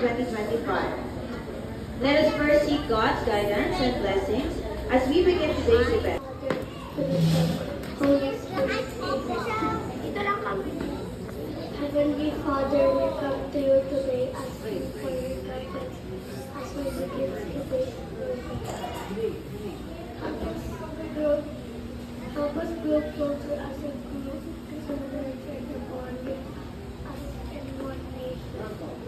2025. Let us first seek God's guidance and blessings as we begin today's event. Holy Spirit, Heavenly Father, we come to you today asking for your guidance as we begin today's program. Help us grow closer as a group to celebrate the body as in one nation.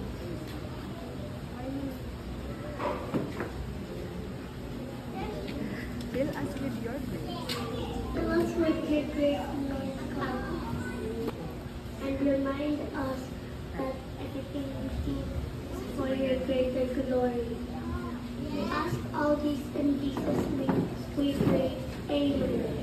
Fill us with your grace. Fill us with your grace, Lord God, and remind us that everything we do is for your greater glory. We ask all these in Jesus' name. We pray. Amen.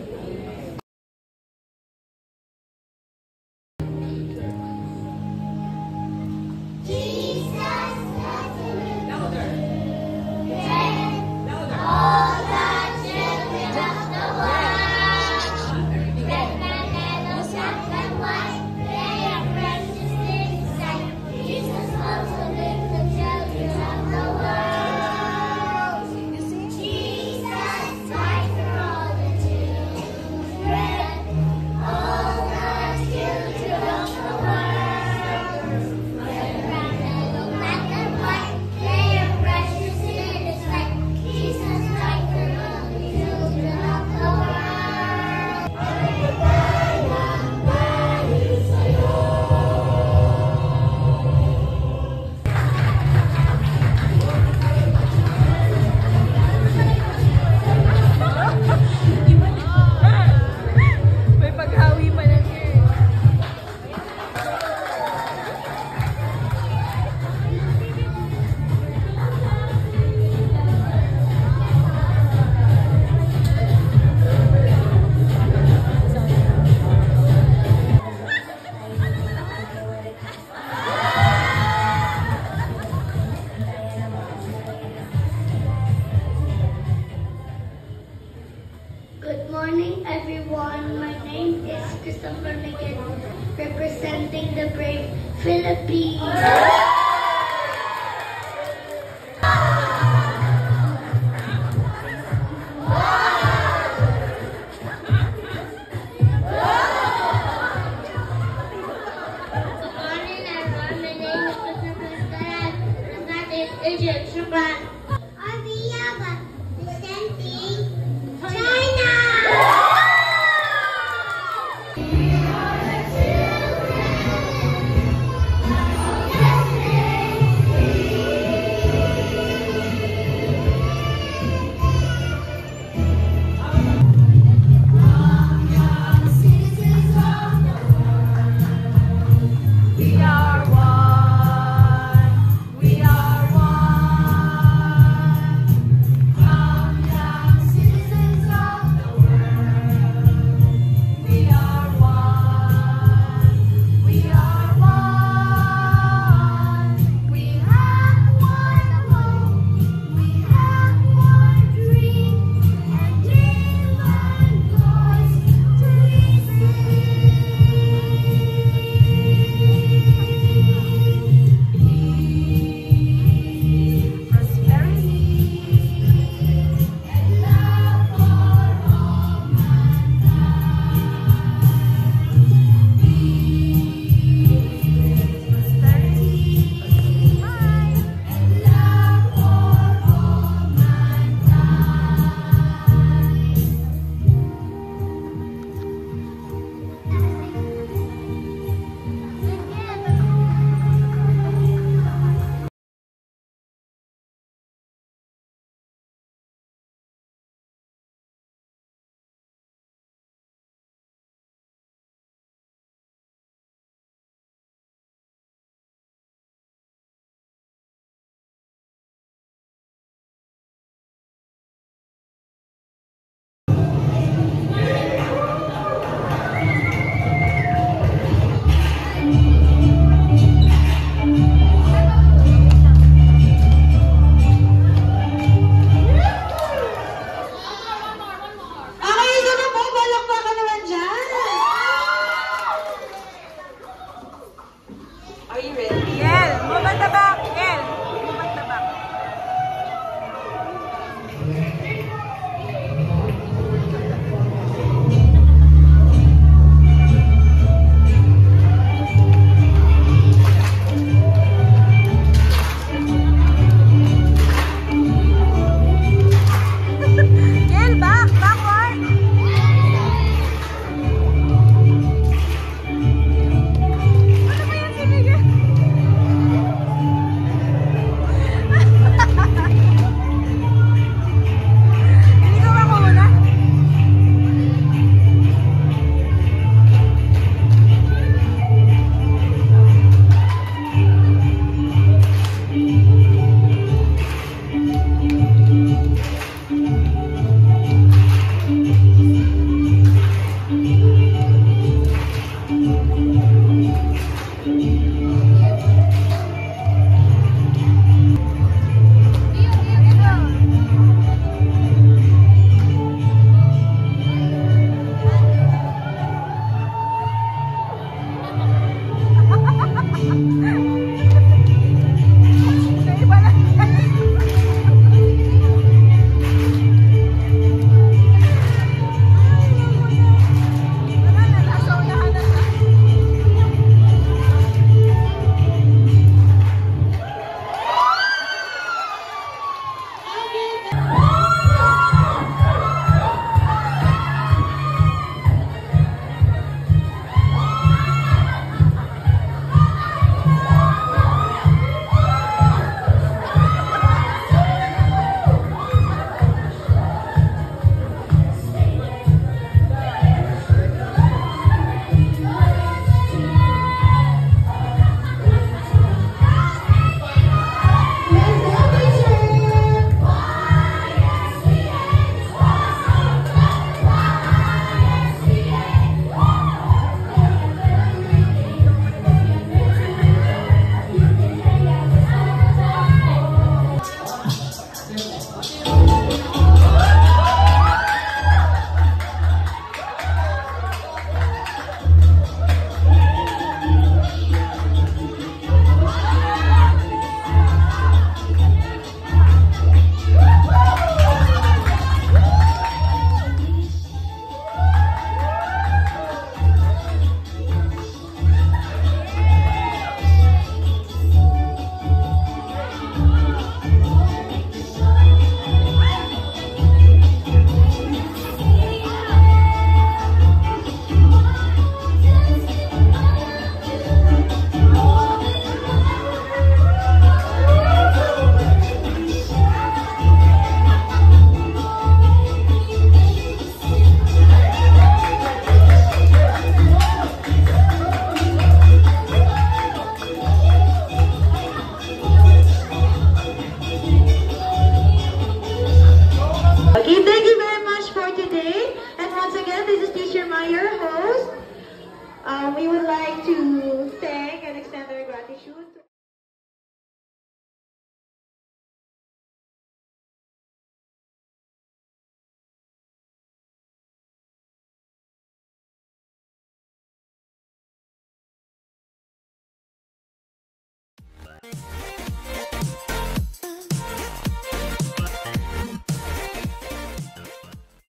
Good morning, everyone. My name is Christopher McKinnon, representing the brave Philippines. Are you ready?